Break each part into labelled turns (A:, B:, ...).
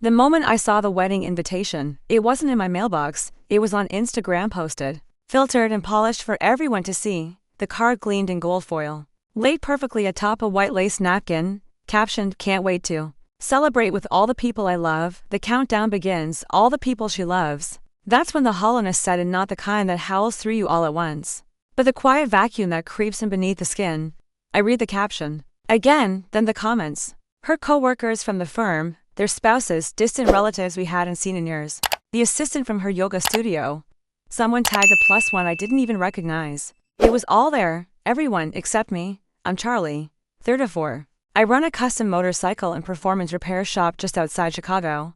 A: The moment I saw the wedding invitation, it wasn't in my mailbox, it was on Instagram posted. Filtered and polished for everyone to see, the card gleamed in gold foil. Laid perfectly atop a white lace napkin, captioned, "Can't wait to celebrate with all the people I love, the countdown begins, all the people she loves." That's when the hollowness set in, not the kind that howls through you all at once, but the quiet vacuum that creeps in beneath the skin. I read the caption. Again, then the comments. Her co-workers from the firm, their spouses, distant relatives we hadn't seen in years. The assistant from her yoga studio. Someone tagged a +1 I didn't even recognize. It was all there, everyone except me. I'm Charlie, 34. I run a custom motorcycle and performance repair shop just outside Chicago.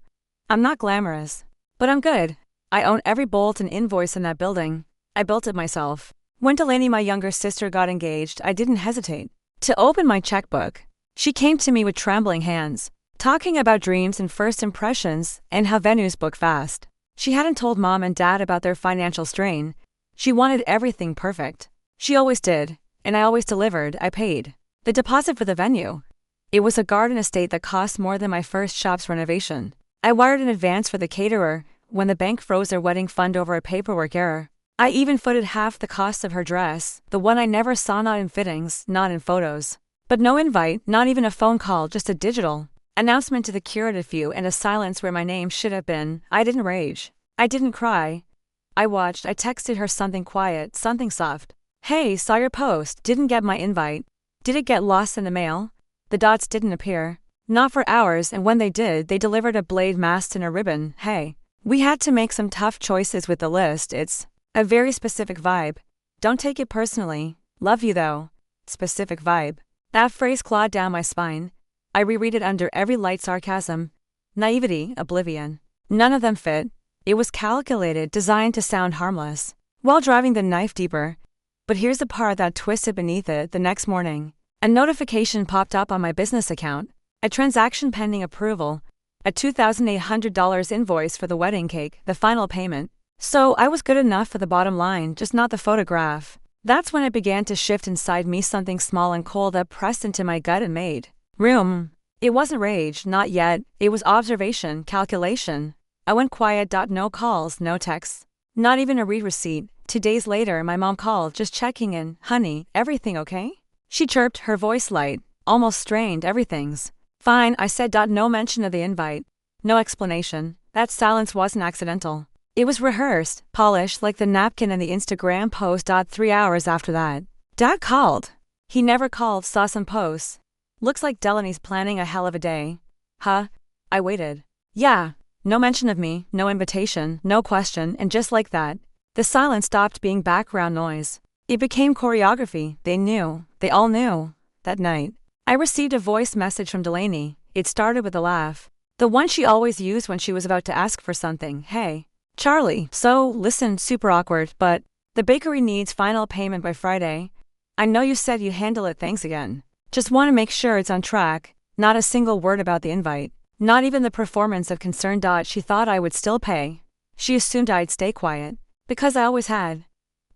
A: I'm not glamorous, but I'm good. I own every bolt and invoice in that building. I built it myself. When Delaney, my younger sister, got engaged, I didn't hesitate to open my checkbook. She came to me with trembling hands, talking about dreams and first impressions and how venues book fast. She hadn't told mom and dad about their financial strain. She wanted everything perfect. She always did, and I always delivered. I paid the deposit for the venue. It was a garden estate that cost more than my first shop's renovation. I wired in advance for the caterer when the bank froze their wedding fund over a paperwork error. I even footed half the cost of her dress, the one I never saw, not in fittings, not in photos. But no invite, not even a phone call, just a digital announcement to the curative few and a silence where my name should have been. I didn't rage. I didn't cry. I watched. I texted her something quiet, something soft. "Hey, saw your post, didn't get my invite. Did it get lost in the mail?" The dots didn't appear. Not for hours, and when they did, they delivered a blade masked in a ribbon. Hey. We had to make some tough choices with the list. It's a very specific vibe. Don't take it personally. Love you though. Specific vibe. That phrase clawed down my spine. I reread it under every light sarcasm, naivety, oblivion. None of them fit. It was calculated, designed to sound harmless, while driving the knife deeper. But here's the part that twisted beneath it. The next morning, a notification popped up on my business account. A transaction pending approval. A $2,800 invoice for the wedding cake, the final payment. So I was good enough for the bottom line, just not the photograph. That's when it began to shift inside me, something small and cold that pressed into my gut and made room. It wasn't rage, not yet. It was observation, calculation. I went quiet. No calls, no texts, not even a receipt. 2 days later, my mom called, just checking in. "Honey, everything okay?" She chirped, her voice light, almost strained. "Everything's fine," I said. No mention of the invite. No explanation. That silence wasn't accidental. It was rehearsed, polished, like the napkin and the Instagram post. 3 hours after that, Dad called. He never called. Saw some posts. "Looks like Delaney's planning a hell of a day." Huh? I waited. Yeah. No mention of me, no invitation, no question, and just like that, the silence stopped being background noise. It became choreography. They knew. They all knew. That night, I received a voice message from Delaney. It started with a laugh. The one she always used when she was about to ask for something. "Hey, Charlie, so, listen, super awkward, but the bakery needs final payment by Friday. I know you said you'd handle it, thanks again. Just want to make sure it's on track." Not a single word about the invite. Not even the performance of concern. She thought I would still pay. She assumed I'd stay quiet, because I always had.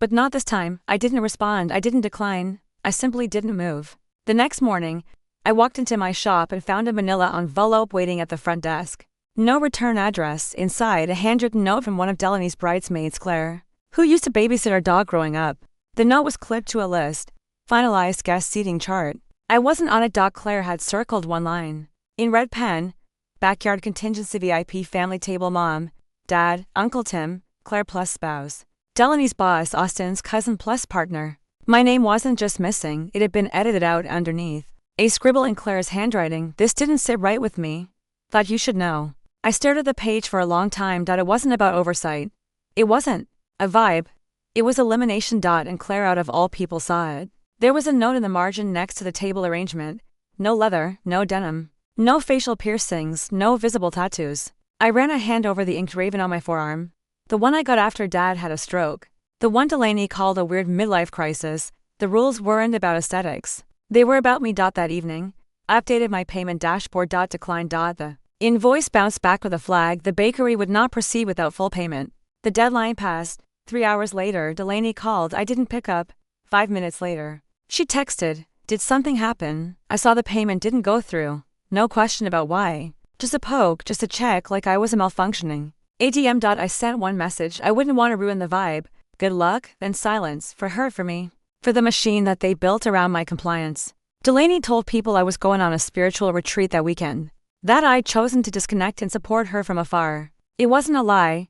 A: But not this time. I didn't respond. I didn't decline. I simply didn't move. The next morning, I walked into my shop and found a manila envelope waiting at the front desk. No return address. Inside, a handwritten note from one of Delaney's bridesmaids, Claire, who used to babysit our dog growing up. The note was clipped to a list. Finalized guest seating chart. I wasn't on it. Claire had circled one line. In red pen. Backyard contingency VIP family table, mom, dad, Uncle Tim, Claire plus spouse. Delaney's boss, Austin's cousin plus partner. My name wasn't just missing, it had been edited out underneath. A scribble in Claire's handwriting. "This didn't sit right with me. Thought you should know." I stared at the page for a long time. It wasn't about oversight. It wasn't a vibe. It was elimination. And Claire, out of all people, saw it. There was a note in the margin next to the table arrangement. No leather, no denim, no facial piercings, no visible tattoos. I ran a hand over the inked raven on my forearm. The one I got after Dad had a stroke. The one Delaney called a weird midlife crisis. The rules weren't about aesthetics. They were about me. That evening, I updated my payment dashboard. Declined. The invoice bounced back with a flag. The bakery would not proceed without full payment. The deadline passed. 3 hours later, Delaney called. I didn't pick up. 5 minutes later, she texted, "Did something happen?" I saw the payment didn't go through. No question about why. Just a poke, just a check like I was a malfunctioning ATM. I sent one message. I wouldn't want to ruin the vibe. Good luck, then silence, for her, for me. For the machine that they built around my compliance. Delaney told people I was going on a spiritual retreat that weekend. That I'd chosen to disconnect and support her from afar. It wasn't a lie.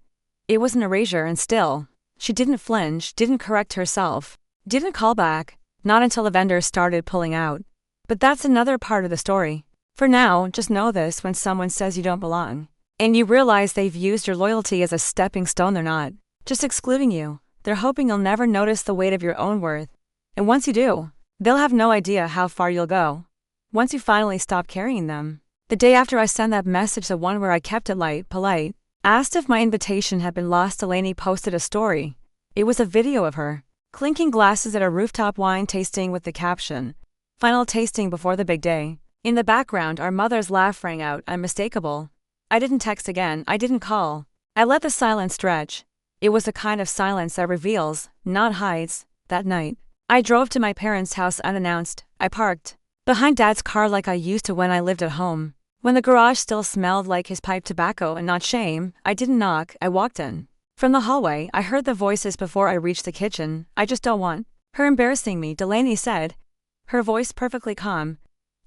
A: It was an erasure, and still. She didn't flinch, didn't correct herself, didn't call back, not until the vendors started pulling out. But that's another part of the story. For now, just know this: when someone says you don't belong, and you realize they've used your loyalty as a stepping stone, they're not just excluding you. They're hoping you'll never notice the weight of your own worth. And once you do, they'll have no idea how far you'll go. Once you finally stop carrying them. The day after I sent that message, the one where I kept it light, polite, asked if my invitation had been lost, Delaney posted a story. It was a video of her clinking glasses at a rooftop wine tasting with the caption, "Final tasting before the big day." In the background, our mother's laugh rang out, unmistakable. I didn't text again, I didn't call. I let the silence stretch. It was the kind of silence that reveals, not hides. That night, I drove to my parents' house unannounced. I parked behind Dad's car like I used to when I lived at home. When the garage still smelled like his pipe tobacco and not shame, I didn't knock, I walked in. From the hallway, I heard the voices before I reached the kitchen. "I just don't want her embarrassing me," Delaney said, her voice perfectly calm,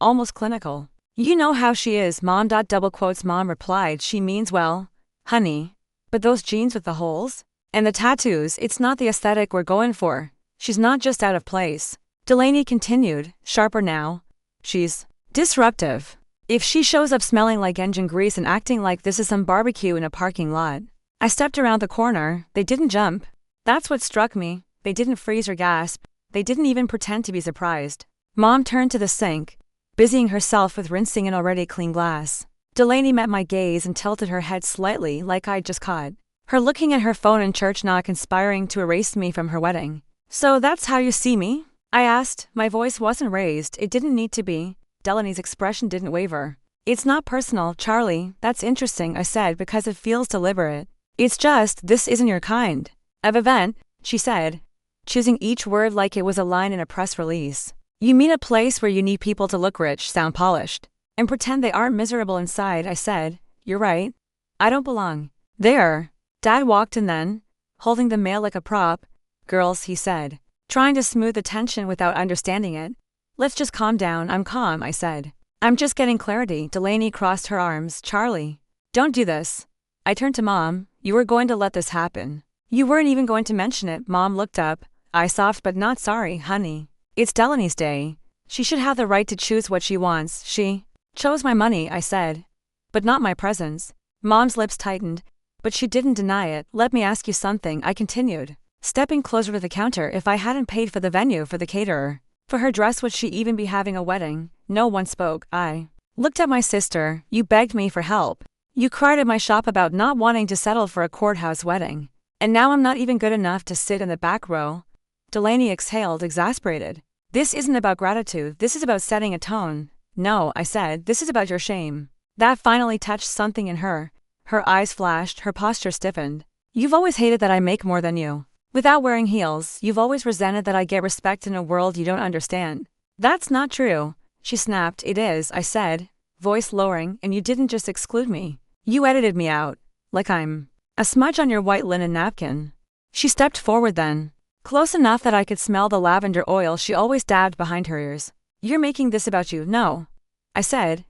A: almost clinical. "You know how she is, Mom." Double quotes. Mom replied, "She means well, honey. But those jeans with the holes? And the tattoos, it's not the aesthetic we're going for. She's not just out of place." Delaney continued, sharper now. "She's disruptive. If she shows up smelling like engine grease and acting like this is some barbecue in a parking lot." I stepped around the corner. They didn't jump. That's what struck me. They didn't freeze or gasp. They didn't even pretend to be surprised. Mom turned to the sink, busying herself with rinsing an already clean glass. Delaney met my gaze and tilted her head slightly, like I'd just caught her looking at her phone in church, not conspiring to erase me from her wedding. "So that's how you see me?" I asked. My voice wasn't raised. It didn't need to be. Delaney's expression didn't waver. "It's not personal, Charlie. That's interesting," I said, "because it feels deliberate. It's just, this isn't your kind of event," she said, choosing each word like it was a line in a press release. "You mean a place where you need people to look rich, sound polished, and pretend they aren't miserable inside," I said. "You're right. I don't belong there." Dad walked in then, holding the mail like a prop. "Girls," he said, trying to smooth the tension without understanding it. "Let's just calm down." "I'm calm," I said. "I'm just getting clarity." Delaney crossed her arms. "Charlie, don't do this." I turned to Mom. "You were going to let this happen. You weren't even going to mention it." Mom looked up, eye soft but not sorry. "Honey, it's Delaney's day. She should have the right to choose what she wants." "She chose my money," I said, "but not my presence." Mom's lips tightened, but she didn't deny it. "Let me ask you something," I continued, stepping closer to the counter. "If I hadn't paid for the venue, for the caterer, for her dress, would she even be having a wedding?" No one spoke. I looked at my sister. "You begged me for help. You cried at my shop about not wanting to settle for a courthouse wedding. And now I'm not even good enough to sit in the back row." Delaney exhaled, exasperated. "This isn't about gratitude. This is about setting a tone." "No," I said, "this is about your shame." That finally touched something in her. Her eyes flashed, her posture stiffened. "You've always hated that I make more than you without wearing heels. You've always resented that I get respect in a world you don't understand." "That's not true," she snapped. "It is," I said, voice lowering, "and you didn't just exclude me. You edited me out. Like I'm a smudge on your white linen napkin." She stepped forward then, close enough that I could smell the lavender oil she always dabbed behind her ears. "You're making this about you." "No," I said.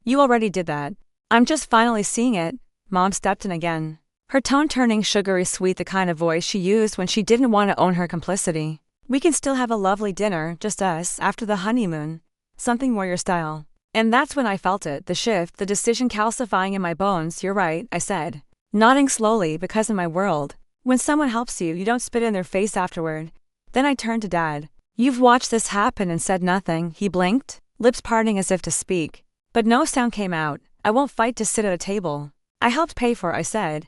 A: "You already did that. I'm just finally seeing it." Mom stepped in again, her tone turning sugary sweet, the kind of voice she used when she didn't want to own her complicity. "We can still have a lovely dinner, just us, after the honeymoon. Something warrior style." And that's when I felt it, the shift, the decision calcifying in my bones. "You're right," I said, nodding slowly, "because in my world, when someone helps you, you don't spit in their face afterward." Then I turned to Dad. "You've watched this happen and said nothing." He blinked, lips parting as if to speak, but no sound came out. "I won't fight to sit at a table I helped pay for," I said,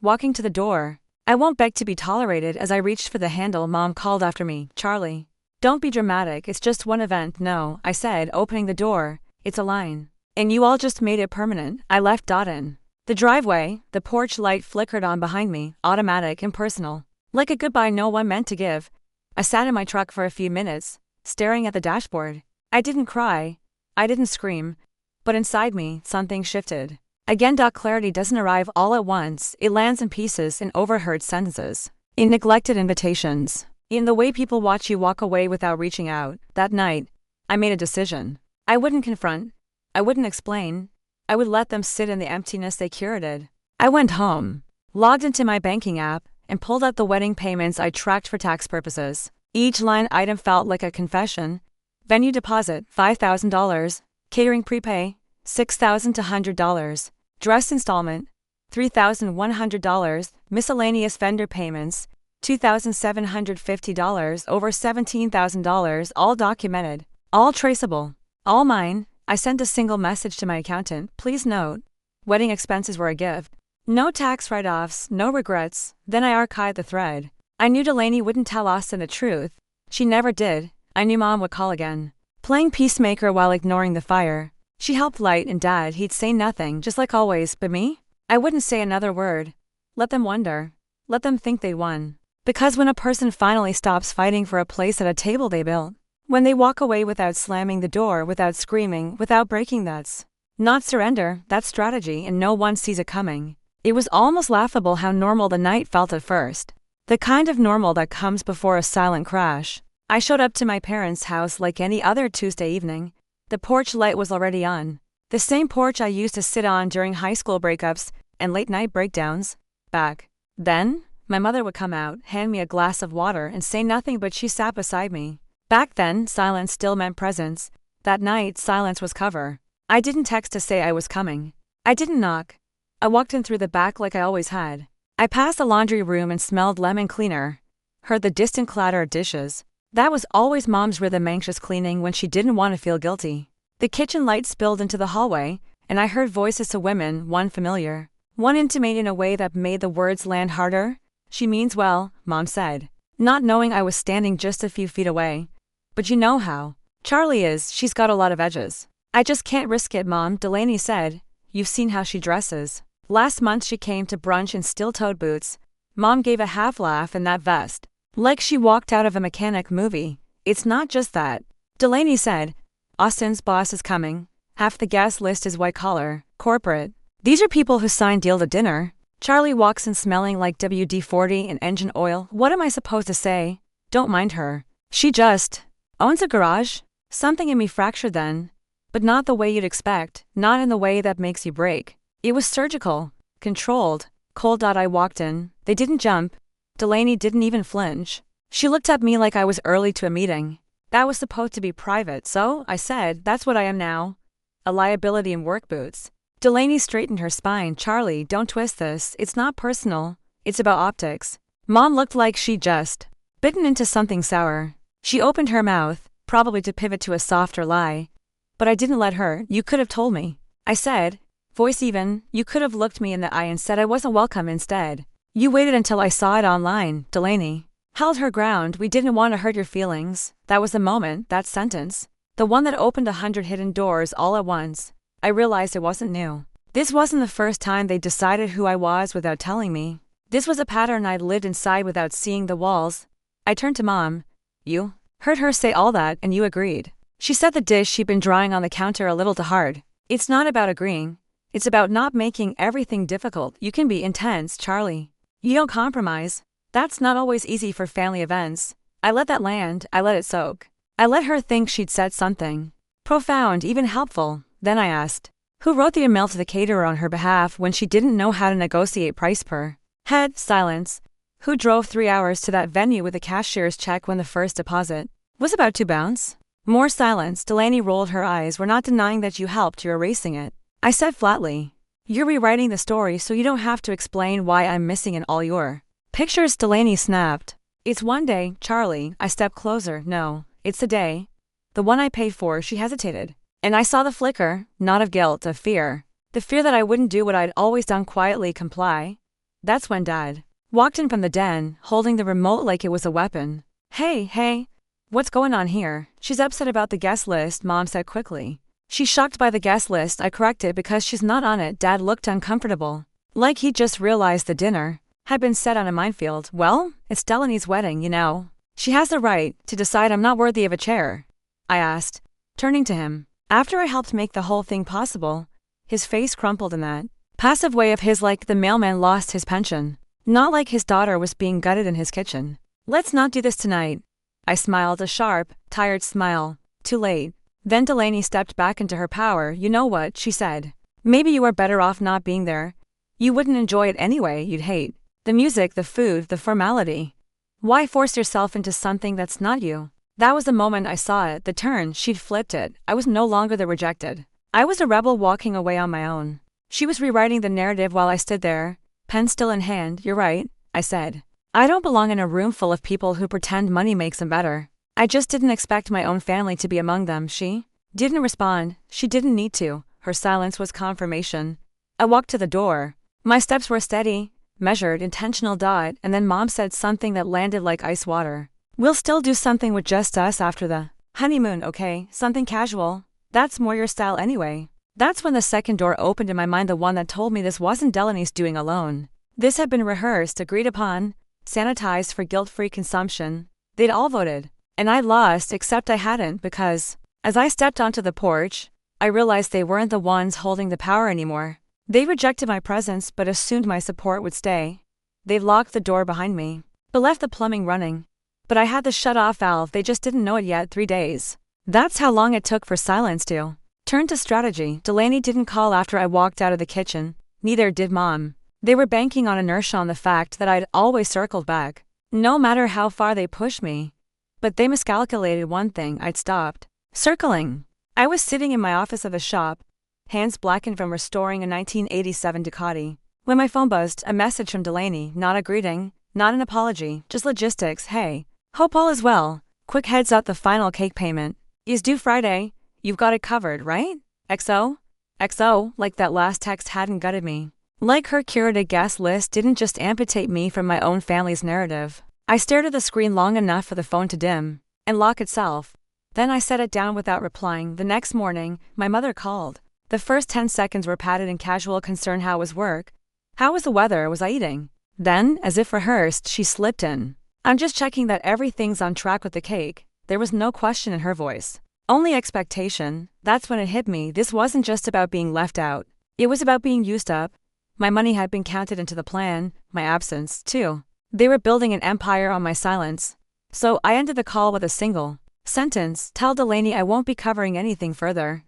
A: walking to the door. "I won't beg to be tolerated." As I reached for the handle, Mom called after me, "Charlie, don't be dramatic. It's just one event." "No," I said, opening the door. "It's a line. And you all just made it permanent." I left in the driveway. The porch light flickered on behind me, automatic, impersonal, like a goodbye no one meant to give. I sat in my truck for a few minutes, staring at the dashboard. I didn't cry. I didn't scream. But inside me, something shifted. Again, clarity doesn't arrive all at once, it lands in pieces, in overheard sentences, in neglected invitations, in the way people watch you walk away without reaching out. That night, I made a decision. I wouldn't confront. I wouldn't explain. I would let them sit in the emptiness they curated. I went home, logged into my banking app, and pulled out the wedding payments I tracked for tax purposes. Each line item felt like a confession. Venue deposit, $5,000. Catering prepay, $6,200. Dress installment, $3,100. Miscellaneous vendor payments, $2,750. Over $17,000, all documented, all traceable, all mine. I sent a single message to my accountant. Please note, wedding expenses were a gift. No tax write-offs, no regrets. Then I archived the thread. I knew Delaney wouldn't tell Austin the truth. She never did. I knew Mom would call again, playing peacemaker while ignoring the fire. She helped light, and Dad, he'd say nothing, just like always, but me? I wouldn't say another word. Let them wonder. Let them think they won. Because when a person finally stops fighting for a place at a table they built, when they walk away without slamming the door, without screaming, without breaking, that's not surrender, that's strategy, and no one sees it coming. It was almost laughable how normal the night felt at first. The kind of normal that comes before a silent crash. I showed up to my parents' house like any other Tuesday evening. The porch light was already on. The same porch I used to sit on during high school breakups and late-night breakdowns. Back then, my mother would come out, hand me a glass of water, and say nothing, but she sat beside me. Back then, silence still meant presence. That night, silence was cover. I didn't text to say I was coming. I didn't knock. I walked in through the back like I always had. I passed the laundry room and smelled lemon cleaner. Heard the distant clatter of dishes. That was always Mom's rhythm, anxious cleaning when she didn't want to feel guilty. The kitchen light spilled into the hallway, and I heard voices of women, one familiar, one intimate in a way that made the words land harder. She means well, Mom said, not knowing I was standing just a few feet away. But you know how Charlie is, she's got a lot of edges. I just can't risk it, Mom, Delaney said. You've seen how she dresses. Last month she came to brunch in steel-toed boots. Mom gave a half laugh, in that vest, like she walked out of a mechanic movie. It's not just that, Delaney said. Austin's boss is coming. Half the guest list is white-collar, corporate. These are people who signed deal to dinner. Charlie walks in smelling like WD-40 and engine oil. What am I supposed to say? Don't mind her. She just owns a garage. Something in me fractured then. But not the way you'd expect, not in the way that makes you break. It was surgical, controlled, cold. I walked in. They didn't jump. Delaney didn't even flinch. She looked at me like I was early to a meeting. That was supposed to be private, so I said, that's what I am now. A liability in work boots. Delaney straightened her spine. Charlie, don't twist this. It's not personal. It's about optics. Mom looked like she'd just bitten into something sour. She opened her mouth, probably to pivot to a softer lie. But I didn't let her. You could have told me, I said, voice even. You could have looked me in the eye and said I wasn't welcome instead. You waited until I saw it online. Delaney held her ground. We didn't want to hurt your feelings. That was the moment, that sentence. The one that opened 100 hidden doors all at once. I realized it wasn't new. This wasn't the first time they decided who I was without telling me. This was a pattern I'd lived inside without seeing the walls. I turned to Mom. You heard her say all that, and you agreed. She set the dish she'd been drying on the counter a little too hard. It's not about agreeing. It's about not making everything difficult. You can be intense, Charlie. You don't compromise. That's not always easy for family events. I let that land. I let it soak. I let her think she'd said something profound, even helpful. Then I asked, who wrote the email to the caterer on her behalf when she didn't know how to negotiate price per head? Silence. Who drove 3 hours to that venue with a cashier's check when the first deposit was about to bounce? More silence. Delaney rolled her eyes. We're not denying that you helped, you're erasing it. I said flatly. You're rewriting the story so you don't have to explain why I'm missing in all your pictures. Delaney snapped. It's one day, Charlie. I stepped closer. No, it's the day. The one I paid for. She hesitated. And I saw the flicker, not of guilt, of fear. The fear that I wouldn't do what I'd always done, quietly comply. That's when Dad walked in from the den, holding the remote like it was a weapon. Hey, what's going on here? She's upset about the guest list, Mom said quickly. She's shocked by the guest list, I corrected, because she's not on it. Dad looked uncomfortable, like he'd just realized the dinner had been set on a minefield. Well, it's Delaney's wedding, you know. She has the right to decide I'm not worthy of a chair, I asked, turning to him. After I helped make the whole thing possible, his face crumpled in that Passive way of his, like the mailman lost his pension. Not like his daughter was being gutted in his kitchen. Let's not do this tonight. I smiled, a sharp, tired smile. Too late. Then Delaney stepped back into her power. You know what, she said. Maybe you are better off not being there. You wouldn't enjoy it anyway, you'd hate the music, the food, the formality. Why force yourself into something that's not you? That was the moment I saw it, the turn. She'd flipped it. I was no longer the rejected. I was a rebel walking away on my own. She was rewriting the narrative while I stood there, pen still in hand. You're right, I said. I don't belong in a room full of people who pretend money makes them better. I just didn't expect my own family to be among them. She didn't respond. She didn't need to. Her silence was confirmation. I walked to the door. My steps were steady, measured, intentional. And then Mom said something that landed like ice water. We'll still do something with just us after the honeymoon, okay? Something casual. That's more your style anyway. That's when the second door opened in my mind, the one that told me this wasn't Delaney's doing alone. This had been rehearsed, agreed upon, sanitized for guilt-free consumption. They'd all voted. And I lost, except I hadn't, because, as I stepped onto the porch, I realized they weren't the ones holding the power anymore. They rejected my presence but assumed my support would stay. They locked the door behind me, but left the plumbing running. But I had the shut-off valve, they just didn't know it yet. 3 days. That's how long it took for silence to turn to strategy. Delaney didn't call after I walked out of the kitchen, neither did Mom. They were banking on inertia, on the fact that I'd always circled back, no matter how far they pushed me. But they miscalculated one thing: I'd stopped circling. I was sitting in my office of the shop, hands blackened from restoring a 1987 Ducati, when my phone buzzed. A message from Delaney, not a greeting, not an apology, just logistics. Hey, hope all is well. Quick heads up, the final cake payment is due Friday. You've got it covered, right? XO? XO, like that last text hadn't gutted me. Like her curated guest list didn't just amputate me from my own family's narrative. I stared at the screen long enough for the phone to dim and lock itself. Then I set it down without replying. The next morning, my mother called. The first 10 seconds were padded in casual concern. How was work? How was the weather? Was I eating? Then, as if rehearsed, she slipped in. I'm just checking that everything's on track with the cake. There was no question in her voice, only expectation. That's when it hit me. This wasn't just about being left out. It was about being used up. My money had been counted into the plan, my absence, too. They were building an empire on my silence. So I ended the call with a single sentence: tell Delaney I won't be covering anything further.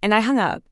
A: And I hung up.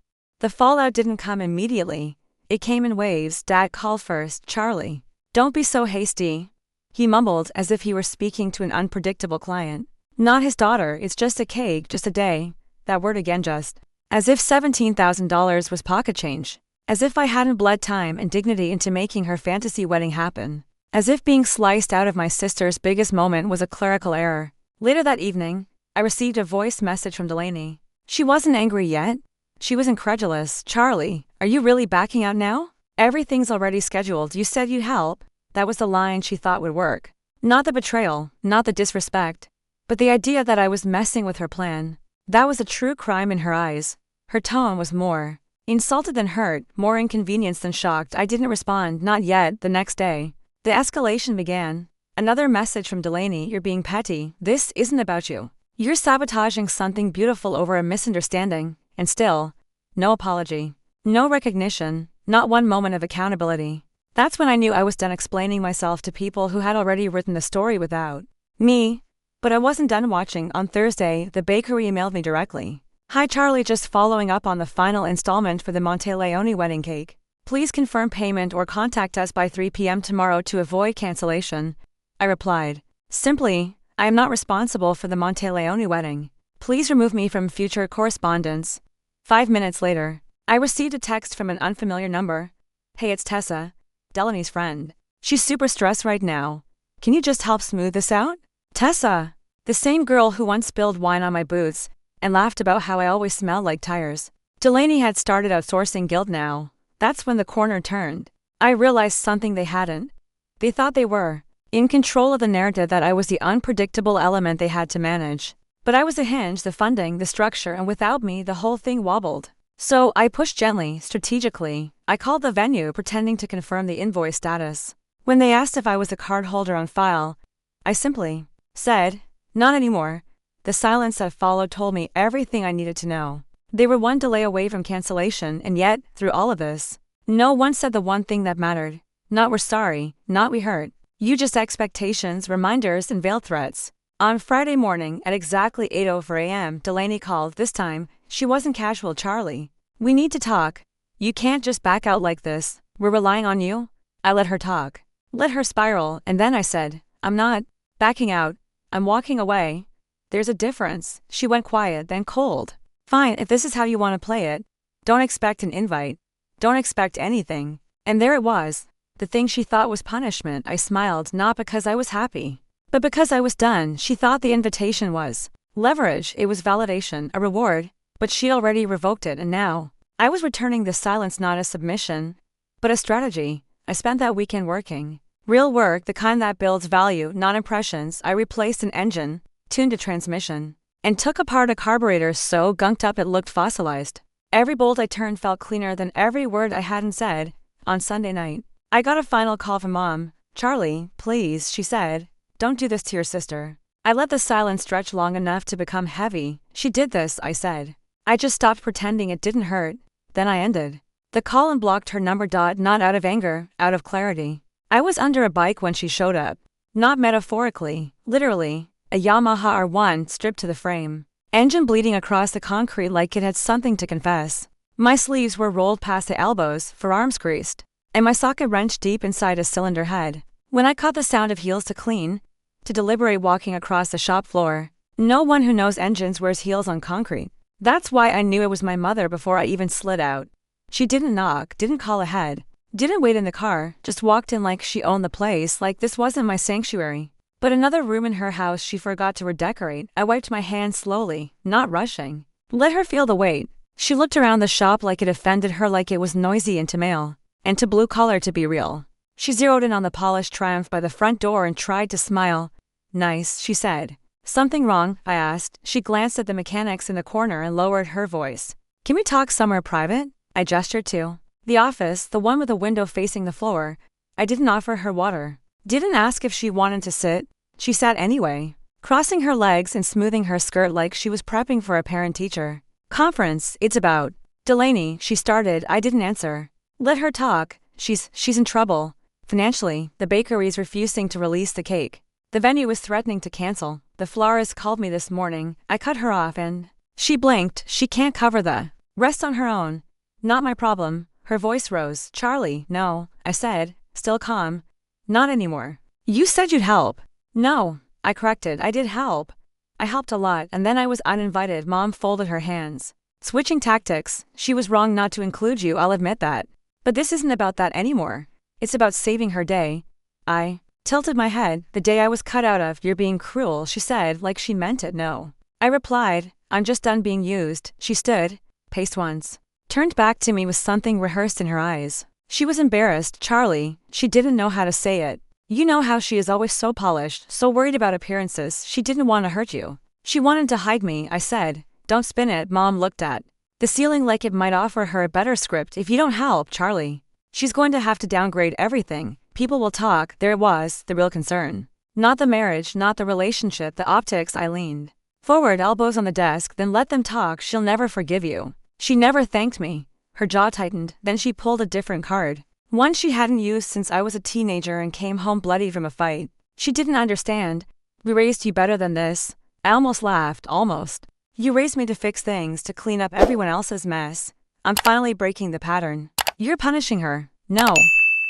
A: The fallout didn't come immediately. It came in waves. Dad called first. Charlie, don't be so hasty. He mumbled as if he were speaking to an unpredictable client. Not his daughter, it's just a cake, just a day. That word again, just. As if $17,000 was pocket change. As if I hadn't bled time and dignity into making her fantasy wedding happen. As if being sliced out of my sister's biggest moment was a clerical error. Later that evening, I received a voice message from Delaney. She wasn't angry yet. She was incredulous. Charlie, are you really backing out now? Everything's already scheduled. You said you'd help. That was the line she thought would work. Not the betrayal, not the disrespect, but the idea that I was messing with her plan. That was a true crime in her eyes. Her tone was more insulted than hurt, more inconvenienced than shocked. I didn't respond, not yet. The next day, the escalation began. Another message from Delaney: you're being petty. This isn't about you. You're sabotaging something beautiful over a misunderstanding. And still, no apology, no recognition, not one moment of accountability. That's when I knew I was done explaining myself to people who had already written the story without me. But I wasn't done watching. On Thursday, the bakery emailed me directly. Hi Charlie, just following up on the final installment for the Monteleone wedding cake. Please confirm payment or contact us by 3 p.m. tomorrow to avoid cancellation. I replied, simply, I am not responsible for the Monteleone wedding. Please remove me from future correspondence. 5 minutes later, I received a text from an unfamiliar number. Hey, it's Tessa, Delaney's friend. She's super stressed right now. Can you just help smooth this out? Tessa, the same girl who once spilled wine on my boots and laughed about how I always smelled like tires. Delaney had started outsourcing guilt now. That's when the corner turned. I realized something they hadn't. They thought they were in control of the narrative, that I was the unpredictable element they had to manage. But I was the hinge, the funding, the structure, and without me, the whole thing wobbled. So I pushed gently, strategically. I called the venue, pretending to confirm the invoice status. When they asked if I was a card holder on file, I simply said, not anymore. The silence that followed told me everything I needed to know. They were one delay away from cancellation, and yet, through all of this, No one said the one thing that mattered. Not "we're sorry," not "we hurt." You just expectations, reminders, and veiled threats. On Friday morning at exactly 8:04 a.m., Delaney called. This time, she wasn't casual. "Charlie, we need to talk. You can't just back out like this. We're relying on you." I let her talk. Let her spiral, and then I said, "I'm not backing out. I'm walking away." "There's a difference." She went quiet, then cold. "Fine, if this is how you want to play it. Don't expect an invite. Don't expect anything." And there it was. The thing she thought was punishment. I smiled, not because I was happy, but because I was done. She thought the invitation was leverage. It was validation, a reward, but she'd already revoked it, and now I was returning the silence, not a submission, but a strategy. I spent that weekend working. Real work, the kind that builds value, not impressions. I replaced an engine, tuned a transmission, and took apart a carburetor so gunked up it looked fossilized. Every bolt I turned felt cleaner than every word I hadn't said. On Sunday night, I got a final call from Mom. "Charlie, please," she said, "don't do this to your sister." I let the silence stretch long enough to become heavy. "She did this," I said. I just stopped pretending it didn't hurt. Then I ended the call and blocked her number. Not out of anger, out of clarity. I was under a bike when she showed up. Not metaphorically, literally. A Yamaha R1 stripped to the frame. Engine bleeding across the concrete like it had something to confess. My sleeves were rolled past the elbows, forearms greased, and my socket wrenched deep inside a cylinder head. When I caught the sound of heels to clean, to deliberate walking across the shop floor, no one who knows engines wears heels on concrete. That's why I knew it was my mother before I even slid out. She didn't knock, didn't call ahead, didn't wait in the car, just walked in like she owned the place, like this wasn't my sanctuary, but another room in her house she forgot to redecorate. I wiped my hands slowly, not rushing. Let her feel the weight. She looked around the shop like it offended her, like it was noisy and too male, and too blue collar to be real. She zeroed in on the polished Triumph by the front door and tried to smile. "Nice," she said. "Something wrong?" I asked. She glanced at the mechanics in the corner and lowered her voice. "Can we talk somewhere private?" I gestured to the office, the one with a window facing the floor. I didn't offer her water. Didn't ask if she wanted to sit. She sat anyway, crossing her legs and smoothing her skirt like she was prepping for a parent-teacher conference. "It's about Delaney," she started. I didn't answer. Let her talk. She's in trouble. Financially, the bakery's refusing to release the cake. The venue is threatening to cancel. The florist called me this morning. I cut her off and she blinked. She can't cover the rest on her own. "Not my problem." Her voice rose. "Charlie, no," I said, still calm. "Not anymore. You said you'd help." "No," I corrected. "I did help. I helped a lot, and then I was uninvited." Mom folded her hands. "Switching tactics. She was wrong not to include you, I'll admit that. But this isn't about that anymore. It's about saving her day." I tilted my head. "The day I was cut out of." "You're being cruel," she said, like she meant it. "No." I replied, "I'm just done being used." She stood, paced once, turned back to me with something rehearsed in her eyes. She was embarrassed. "Charlie," she didn't know how to say it. "You know how she is always so polished, so worried about appearances. She didn't want to hurt you. She wanted to hide me." I said, "Don't spin it." Mom looked at the ceiling like it might offer her a better script. "If you don't help, Charlie, she's going to have to downgrade everything. People will talk." There it was, the real concern. Not the marriage, not the relationship, the optics. I leaned forward, elbows on the desk. "Then let them talk. She'll never forgive you." She never thanked me. Her jaw tightened. Then she pulled a different card. One she hadn't used since I was a teenager and came home bloody from a fight. She didn't understand. "We raised you better than this." I almost laughed, almost. "You raised me to fix things, to clean up everyone else's mess." I'm finally breaking the pattern. "You're punishing her." "No,"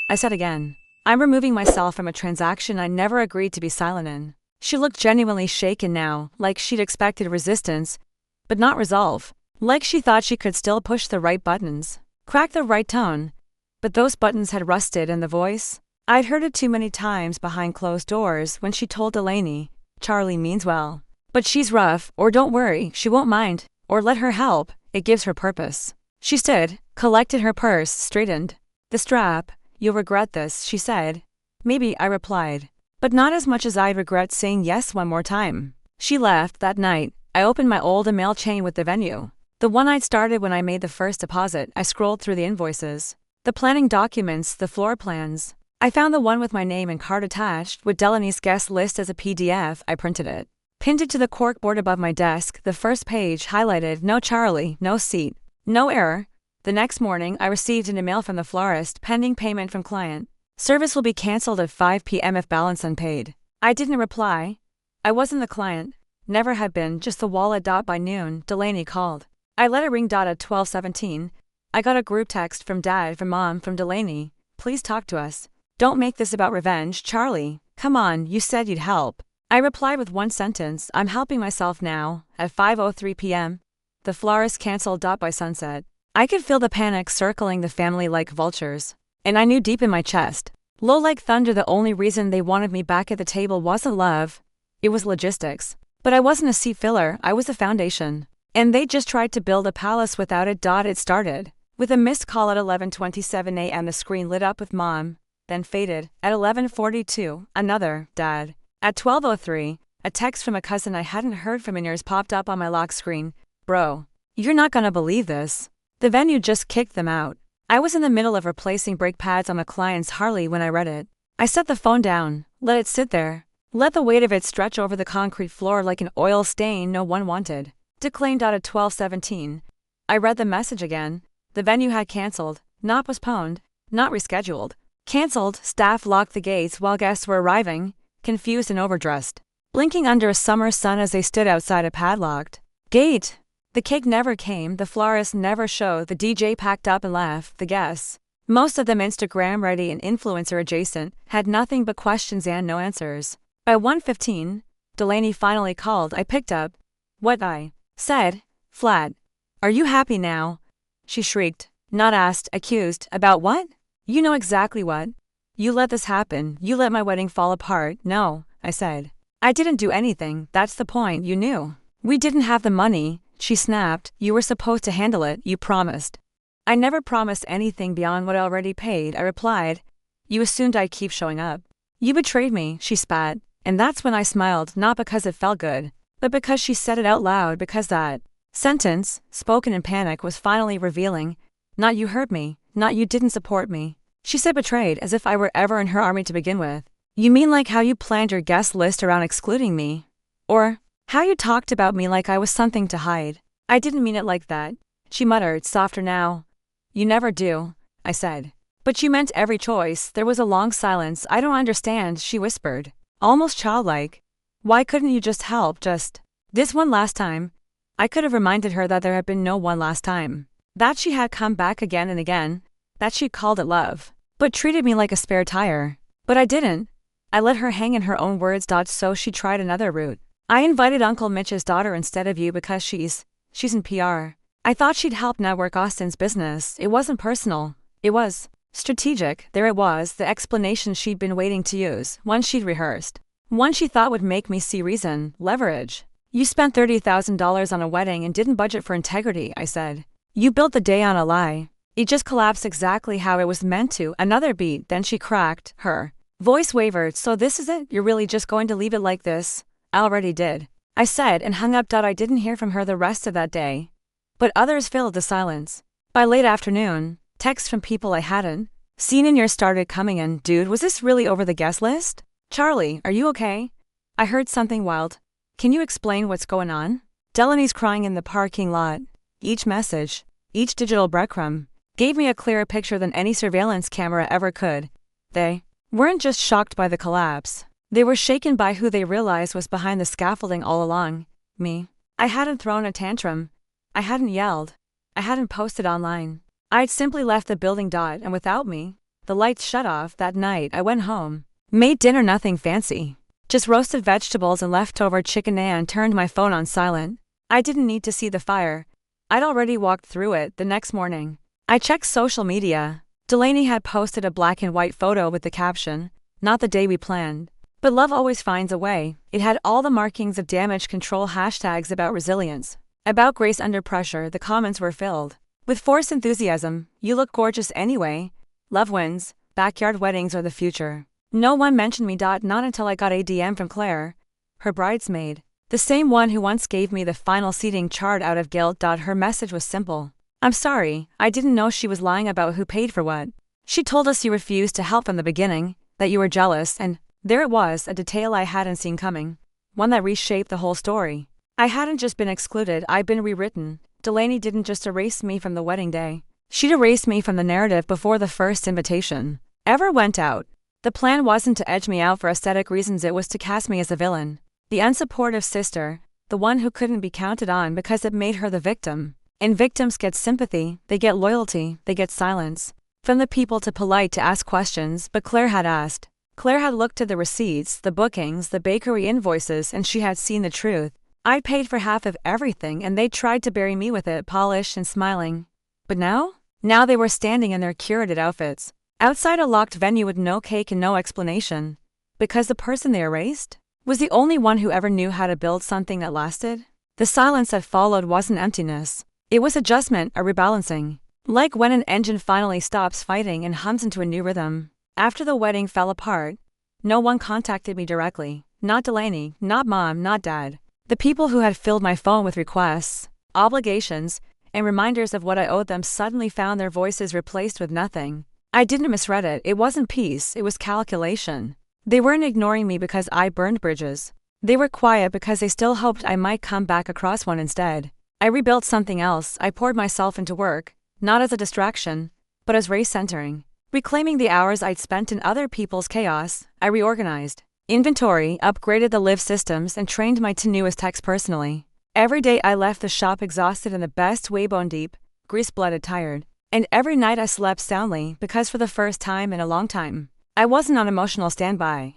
A: I said again. "I'm removing myself from a transaction I never agreed to be silent in." She looked genuinely shaken now, like she'd expected resistance, but not resolve. Like she thought she could still push the right buttons, crack the right tone. But those buttons had rusted, and the voice, I'd heard it too many times behind closed doors when she told Delaney, "Charlie means well, but she's rough," or "Don't worry, she won't mind," or "Let her help, it gives her purpose." She stood, collected her purse, straightened the strap. "You'll regret this," she said. "Maybe," I replied, "but not as much as I'd regret saying yes one more time." She left. That night, I opened my old email chain with the venue, the one I'd started when I made the first deposit. I scrolled through the invoices, the planning documents, the floor plans. I found the one with my name and card attached, with Delaney's guest list as a PDF. I printed it, pinned it to the corkboard above my desk. The first page highlighted, "No Charlie, no seat, no error." The next morning, I received an email from the florist, pending payment from client. Service will be cancelled at 5 p.m. if balance unpaid. I didn't reply. I wasn't the client. Never had been, just the wallet. By noon, Delaney called. I let it ring. At 12:17, I got a group text from Dad, from Mom, from Delaney. Please talk to us. Don't make this about revenge, Charlie. Come on, you said you'd help. I replied with one sentence, I'm helping myself now. At 5:03 p.m., the florist canceled. By sunset, I could feel the panic circling the family like vultures. And I knew deep in my chest, low like thunder, the only reason they wanted me back at the table wasn't love. It was logistics. But I wasn't a seat filler, I was a foundation. And they just tried to build a palace without it. It started with a missed call at 11:27 a.m. The screen lit up with Mom, then faded. At 11:42, another, Dad. At 12:03, a text from a cousin I hadn't heard from in years popped up on my lock screen. Bro, you're not gonna believe this. The venue just kicked them out. I was in the middle of replacing brake pads on a client's Harley when I read it. I set the phone down, let it sit there. Let the weight of it stretch over the concrete floor like an oil stain no one wanted. Declaimed. At 12:17, I read the message again. The venue had cancelled, not postponed, not rescheduled. Cancelled. Staff locked the gates while guests were arriving, confused and overdressed, blinking under a summer sun as they stood outside a padlocked gate. The cake never came, the florist never showed, the DJ packed up and left. The guests, most of them Instagram ready and influencer adjacent, had nothing but questions and no answers. By 1:15, Delaney finally called. I picked up. What? I said, flat. Are you happy now? She shrieked. Not asked, accused. About what? You know exactly what. You let this happen, you let my wedding fall apart. No, I said. I didn't do anything, that's the point, you knew. We didn't have the money, she snapped. You were supposed to handle it, you promised. I never promised anything beyond what I already paid, I replied. You assumed I'd keep showing up. You betrayed me, she spat. And that's when I smiled, not because it felt good, but because she said it out loud, because that sentence, spoken in panic, was finally revealing. Not you hurt me, not you didn't support me. She said betrayed, as if I were ever in her army to begin with. You mean like how you planned your guest list around excluding me? Or how you talked about me like I was something to hide? I didn't mean it like that, she muttered, softer now. You never do, I said. But you meant every choice. There was a long silence. I don't understand, she whispered, almost childlike. Why couldn't you just help, just this one last time? I could have reminded her that there had been no one last time, that she had come back again and again, that she called it love, but treated me like a spare tire. But I didn't. I let her hang in her own words. So she tried another route. I invited Uncle Mitch's daughter instead of you because she's in PR. I thought she'd help network Austin's business. It wasn't personal. It was strategic. There it was, the explanation she'd been waiting to use, one she'd rehearsed, one she thought would make me see reason, leverage. You spent $30,000 on a wedding and didn't budget for integrity, I said. You built the day on a lie. It just collapsed exactly how it was meant to. Another beat, then she cracked. Her voice wavered. So this is it? You're really just going to leave it like this? I already did, I said, and hung up. I didn't hear from her the rest of that day. But others filled the silence. By late afternoon, texts from people I hadn't seen in years started coming in. Dude, was this really over the guest list? Charlie, are you okay? I heard something wild. Can you explain what's going on? Delaney's crying in the parking lot. Each message, each digital breadcrumb, gave me a clearer picture than any surveillance camera ever could. They weren't just shocked by the collapse. They were shaken by who they realized was behind the scaffolding all along. Me. I hadn't thrown a tantrum. I hadn't yelled. I hadn't posted online. I'd simply left the building. And without me, the lights shut off. That night, I went home. Made dinner, nothing fancy. Just roasted vegetables and leftover chicken, and turned my phone on silent. I didn't need to see the fire. I'd already walked through it. The next morning, I checked social media. Delaney had posted a black and white photo with the caption, "Not the day we planned. But love always finds a way." It had all the markings of damage control, hashtags about resilience, about grace under pressure. The comments were filled with forced enthusiasm. You look gorgeous anyway. Love wins. Backyard weddings are the future. No one mentioned me. Not until I got a DM from Claire, her bridesmaid, the same one who once gave me the final seating chart out of guilt. Her message was simple. I'm sorry, I didn't know she was lying about who paid for what. She told us you refused to help from the beginning, that you were jealous, and there it was, a detail I hadn't seen coming, one that reshaped the whole story. I hadn't just been excluded, I'd been rewritten. Delaney didn't just erase me from the wedding day. She'd erased me from the narrative before the first invitation ever went out. The plan wasn't to edge me out for aesthetic reasons, it was to cast me as a villain. The unsupportive sister, the one who couldn't be counted on because it made her the victim. And victims get sympathy, they get loyalty, they get silence. From the people too polite to ask questions, but Claire had asked. Claire had looked at the receipts, the bookings, the bakery invoices, and she had seen the truth. I'd paid for half of everything and they tried to bury me with it, polished and smiling. But now? Now they were standing in their curated outfits, outside a locked venue with no cake and no explanation. Because the person they erased was the only one who ever knew how to build something that lasted. The silence that followed wasn't emptiness. It was adjustment, a rebalancing. Like when an engine finally stops fighting and hums into a new rhythm. After the wedding fell apart, no one contacted me directly. Not Delaney, not mom, not dad. The people who had filled my phone with requests, obligations, and reminders of what I owed them suddenly found their voices replaced with nothing. I didn't misread it. It wasn't peace, it was calculation. They weren't ignoring me because I burned bridges. They were quiet because they still hoped I might come back across one instead. I rebuilt something else. I poured myself into work, not as a distraction, but as recentering. Reclaiming the hours I'd spent in other people's chaos, I reorganized inventory, upgraded the live systems, and trained my two newest techs personally. Every day I left the shop exhausted in the best way, bone deep, grease-blooded tired. And every night I slept soundly because for the first time in a long time, I wasn't on emotional standby.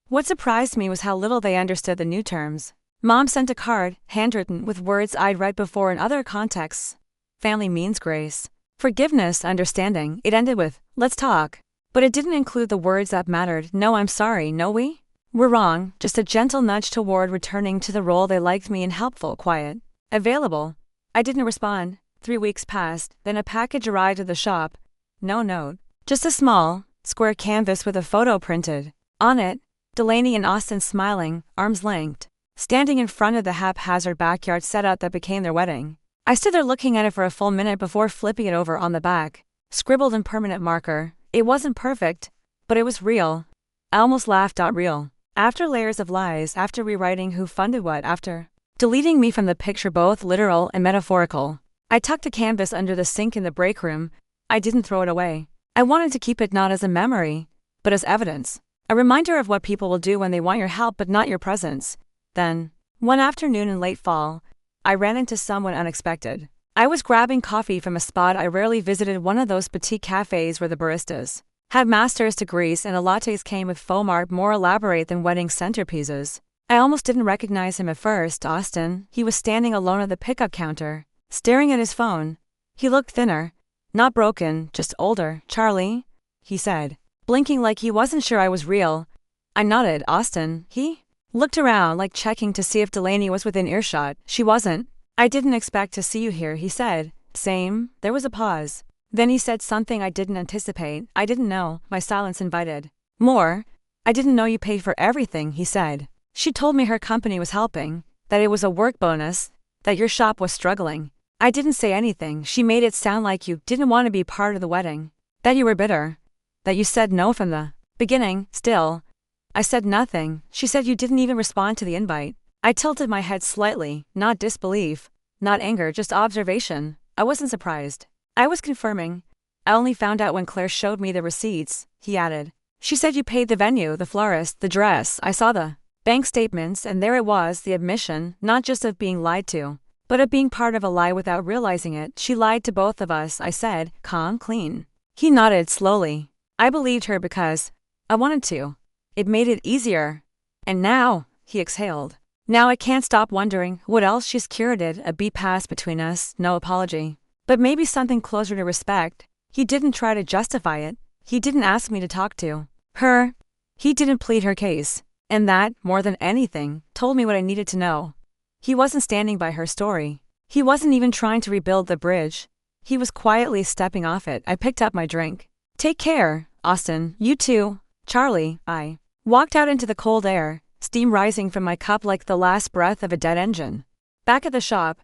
A: What surprised me was how little they understood the new terms. Mom sent a card, handwritten, with words I'd read before in other contexts. Family means grace, forgiveness, understanding. It ended with, let's talk. But it didn't include the words that mattered. No, I'm sorry. No, we're wrong. Just a gentle nudge toward returning to the role they liked me in: helpful, quiet, available. I didn't respond. 3 weeks passed, then a package arrived at the shop. No note. Just a small, square canvas with a photo printed on it. Delaney and Austin smiling, arms linked, standing in front of the haphazard backyard setup that became their wedding. I stood there looking at it for a full minute before flipping it over on the back. Scribbled in permanent marker. It wasn't perfect, but it was real. I almost laughed. Real. After layers of lies, after rewriting who funded what, after deleting me from the picture, both literal and metaphorical. I tucked the canvas under the sink in the break room. I didn't throw it away. I wanted to keep it not as a memory, but as evidence. A reminder of what people will do when they want your help but not your presence. Then, one afternoon in late fall, I ran into someone unexpected. I was grabbing coffee from a spot I rarely visited, one of those boutique cafes where the baristas had master's degrees and the lattes came with foam art more elaborate than wedding centerpieces. I almost didn't recognize him at first. Austin. He was standing alone at the pickup counter, staring at his phone. He looked thinner, not broken, just older. Charlie, he said, blinking like he wasn't sure I was real. I nodded. Austin. He looked around like checking to see if Delaney was within earshot. She wasn't. I didn't expect to see you here, he said. Same. There was a pause. Then he said something I didn't anticipate. I didn't know. My silence invited more. I didn't know you paid for everything, he said. She told me her company was helping, that it was a work bonus, that your shop was struggling. I didn't say anything. She made it sound like you didn't want to be part of the wedding, that you were bitter, that you said no from the beginning. Still, I said nothing. She said you didn't even respond to the invite. I tilted my head slightly, not disbelief, not anger, just observation. I wasn't surprised. I was confirming. I only found out when Claire showed me the receipts, he added. She said you paid the venue, the florist, the dress. I saw the bank statements and there it was, the admission, not just of being lied to, but of being part of a lie without realizing it. She lied to both of us, I said, calm, clean. He nodded slowly. I believed her because I wanted to. It made it easier. And now, he exhaled. Now I can't stop wondering what else she's curated. A beat passed between us, no apology. But maybe something closer to respect. He didn't try to justify it. He didn't ask me to talk to her. He didn't plead her case. And that, more than anything, told me what I needed to know. He wasn't standing by her story. He wasn't even trying to rebuild the bridge. He was quietly stepping off it. I picked up my drink. Take care, Austin. You too, Charlie. I walked out into the cold air, steam rising from my cup like the last breath of a dead engine. Back at the shop,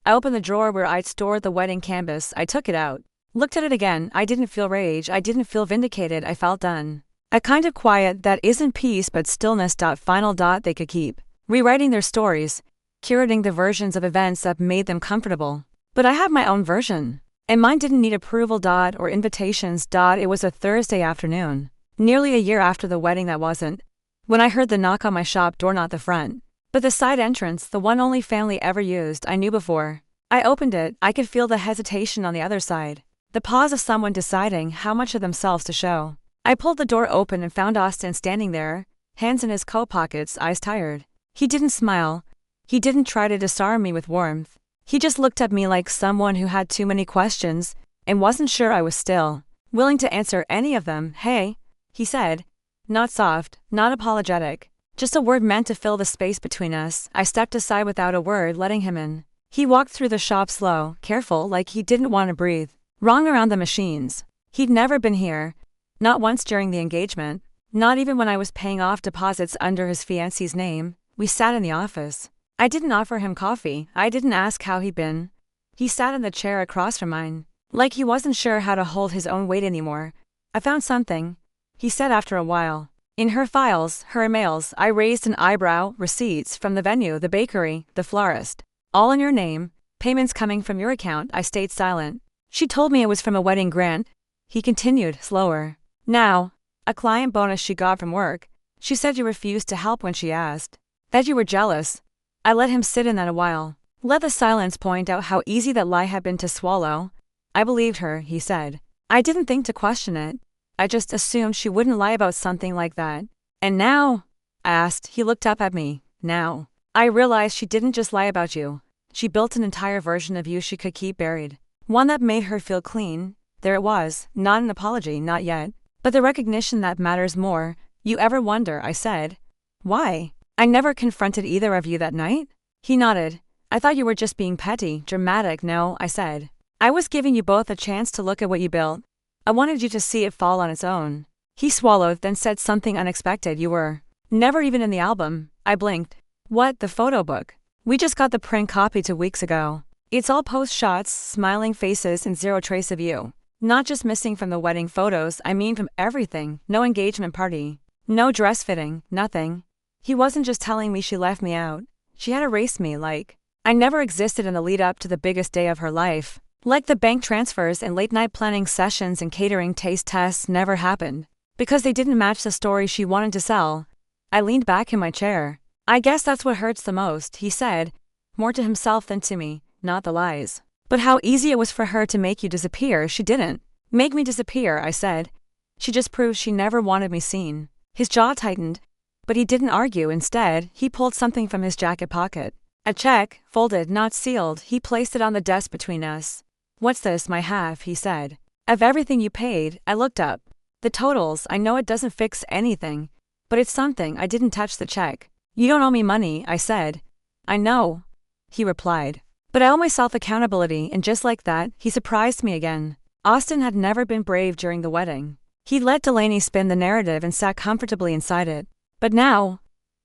A: I opened the drawer where I'd stored the wedding canvas. I took it out, looked at it again. I didn't feel rage. I didn't feel vindicated. I felt done. A kind of quiet that isn't peace but stillness. Final. They could keep rewriting their stories, curating the versions of events that made them comfortable. But I have my own version. And mine didn't need approval or invitations. It was a Thursday afternoon, nearly a year after the wedding that wasn't, when I heard the knock on my shop door, not the front, but the side entrance, the one only family ever used. I knew before I opened it, I could feel the hesitation on the other side, the pause of someone deciding how much of themselves to show. I pulled the door open and found Austin standing there, hands in his coat pockets, eyes tired. He didn't smile. He didn't try to disarm me with warmth. He just looked at me like someone who had too many questions and wasn't sure I was still willing to answer any of them. "Hey," he said. Not soft, not apologetic, just a word meant to fill the space between us. I stepped aside without a word, letting him in. He walked through the shop slow, careful, like he didn't want to breathe wrong around the machines. He'd never been here, not once during the engagement, not even when I was paying off deposits under his fiancé's name. We sat in the office. I didn't offer him coffee. I didn't ask how he'd been. He sat in the chair across from mine, like he wasn't sure how to hold his own weight anymore. "I found something," he said after a while. "In her files, her emails." I raised an eyebrow. "Receipts from the venue, the bakery, the florist. All in your name. Payments coming from your account." I stayed silent. "She told me it was from a wedding grant," he continued, slower. "Now, a client bonus she got from work. She said you refused to help when she asked. That you were jealous." I let him sit in that a while. Let the silence point out how easy that lie had been to swallow. "I believed her," he said. "I didn't think to question it. I just assumed she wouldn't lie about something like that." "And now?" I asked. He looked up at me. "Now, I realized she didn't just lie about you. She built an entire version of you she could keep buried. One that made her feel clean." There it was, not an apology, not yet, but the recognition that matters more. "You ever wonder," I said, "why I never confronted either of you that night?" He nodded. "I thought you were just being petty, dramatic." "No," I said. "I was giving you both a chance to look at what you built. I wanted you to see it fall on its own." He swallowed, then said something unexpected. "You were never even in the album." I blinked. "What, the photo book? We just got the print copy 2 weeks ago. It's all post shots, smiling faces, and zero trace of you. Not just missing from the wedding photos, I mean from everything. No engagement party. No dress fitting, nothing." He wasn't just telling me she left me out. She had erased me, like I never existed in the lead up to the biggest day of her life. Like the bank transfers and late night planning sessions and catering taste tests never happened, because they didn't match the story she wanted to sell. I leaned back in my chair. "I guess that's what hurts the most," he said, more to himself than to me, "not the lies. But how easy it was for her to make you disappear." "She didn't make me disappear," I said. "She just proved she never wanted me seen." His jaw tightened, but he didn't argue. Instead, he pulled something from his jacket pocket. A check, folded, not sealed. He placed it on the desk between us. "What's this?" "My half," he said. "Of everything you paid." I looked up the totals. "I know it doesn't fix anything, but it's something." I didn't touch the check. "You don't owe me money," I said. "I know," he replied. "But I owe myself accountability." And just like that, he surprised me again. Austin had never been brave during the wedding. He let Delaney spin the narrative and sat comfortably inside it. But now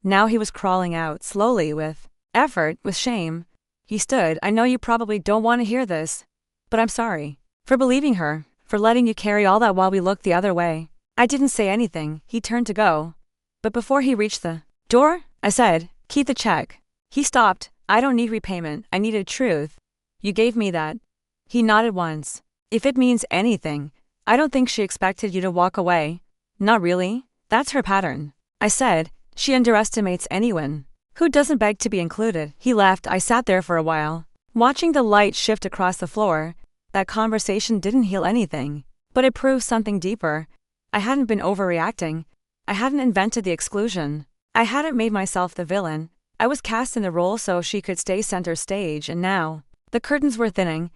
A: he was crawling out, slowly, with effort, with shame. He stood. "I know you probably don't want to hear this, but I'm sorry. For believing her, for letting you carry all that while we looked the other way." I didn't say anything. He turned to go. But before he reached the door, I said, "Keep the check." He stopped. "I don't need repayment. I needed truth. You gave me that." He nodded once. "If it means anything, I don't think she expected you to walk away." "Not really. That's her pattern," I said. "She underestimates anyone who doesn't beg to be included." He left. I sat there for a while, watching the light shift across the floor. That conversation didn't heal anything, but it proved something deeper. I hadn't been overreacting. I hadn't invented the exclusion. I hadn't made myself the villain. I was cast in the role so she could stay center stage, and now the curtains were thinning,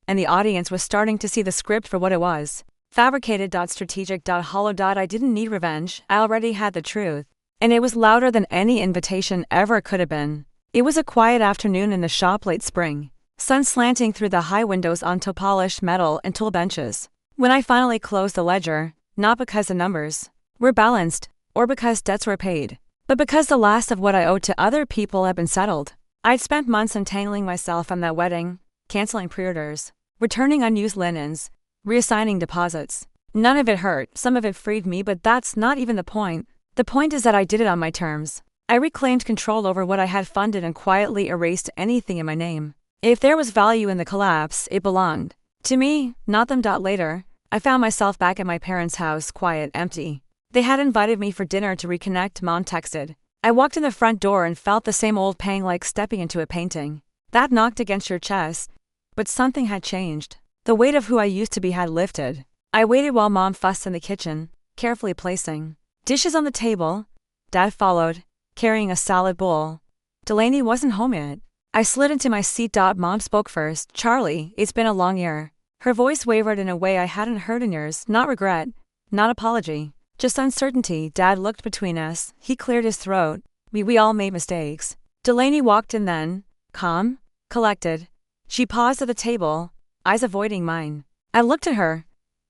A: and the audience was starting to see the script for what it was. Fabricated, strategic, hollow. I didn't need revenge. I already had the truth, and it was louder than any invitation ever could have been. It was a quiet afternoon in the shop, late spring, sun slanting through the high windows onto polished metal and tool benches. When I finally closed the ledger, not because the numbers were balanced, or because debts were paid, but because the last of what I owed to other people had been settled. I'd spent months untangling myself from that wedding, canceling pre-orders, returning unused linens, reassigning deposits. None of it hurt. Some of it freed me, but that's not even the point. The point is that I did it on my terms. I reclaimed control over what I had funded and quietly erased anything in my name. If there was value in the collapse, it belonged To me, not them. Later, I found myself back at my parents' house, quiet, empty. They had invited me for dinner to reconnect, Mom texted. I walked in the front door and felt the same old pang, like stepping into a painting. That knocked against your chest. But something had changed. The weight of who I used to be had lifted. I waited while Mom fussed in the kitchen, carefully placing dishes on the table. Dad followed, carrying a salad bowl. Delaney wasn't home yet. I slid into my seat. Mom spoke first. Charlie, it's been a long year. Her voice wavered in a way I hadn't heard in years. Not regret, not apology, just uncertainty. Dad looked between us. He cleared his throat. We all made mistakes. Delaney walked in then, calm, collected. She paused at the table, eyes avoiding mine. I looked at her,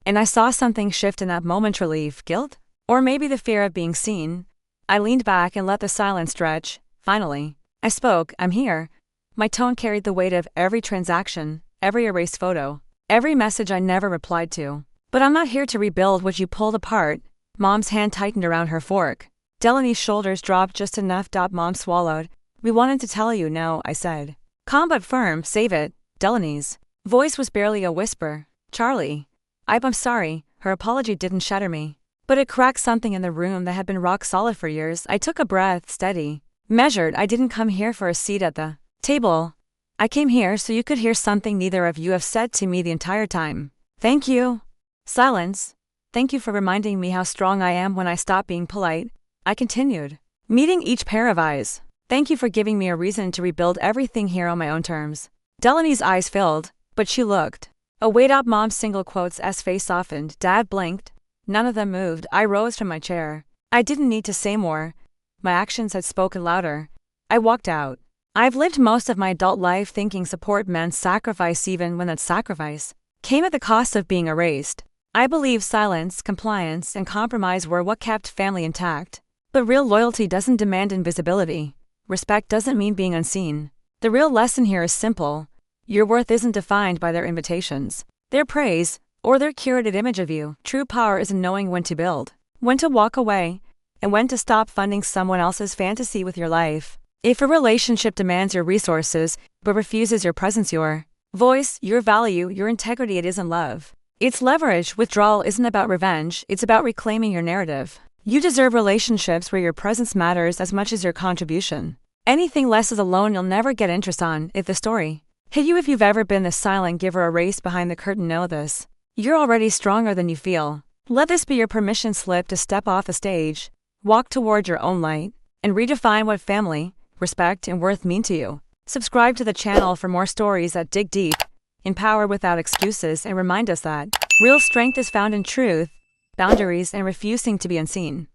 A: and I saw something shift in that moment. Relief, guilt, or maybe the fear of being seen. I leaned back and let the silence stretch. Finally, I spoke. I'm here. My tone carried the weight of every transaction, every erased photo, every message I never replied to. But I'm not here to rebuild what you pulled apart. Mom's hand tightened around her fork. Delaney's shoulders dropped just enough. Mom swallowed. We wanted to tell you, no, I said. Calm but firm. Save it. Delaney's voice was barely a whisper. Charlie, I'm sorry. Her apology didn't shatter me, but it cracked something in the room that had been rock solid for years. I took a breath, steady, measured. I didn't come here for a seat at the table. I came here so you could hear something neither of you have said to me the entire time. Thank you. Silence. Thank you for reminding me how strong I am when I stop being polite. I continued, meeting each pair of eyes. Thank you for giving me a reason to rebuild everything here on my own terms. Delaney's eyes filled, but she looked. A weight up. Mom's single quotes S face softened. Dad blinked. None of them moved. I rose from my chair. I didn't need to say more. My actions had spoken louder. I walked out. I've lived most of my adult life thinking support meant sacrifice, even when that sacrifice came at the cost of being erased. I believed silence, compliance, and compromise were what kept family intact. But real loyalty doesn't demand invisibility. Respect doesn't mean being unseen. The real lesson here is simple. Your worth isn't defined by their invitations, their praise, or their curated image of you. True power is in knowing when to build, when to walk away, and when to stop funding someone else's fantasy with your life. If a relationship demands your resources, but refuses your presence, your voice, your value, your integrity, it isn't love. It's leverage. Withdrawal isn't about revenge, it's about reclaiming your narrative. You deserve relationships where your presence matters as much as your contribution. Anything less is a loan you'll never get interest on. If the story hit you, if you've ever been the silent giver, a race behind the curtain, know this. You're already stronger than you feel. Let this be your permission slip to step off the stage, walk toward your own light, and redefine what family, respect, and worth mean to you. Subscribe to the channel for more stories that dig deep, empower without excuses, and remind us that real strength is found in truth, boundaries, and refusing to be unseen.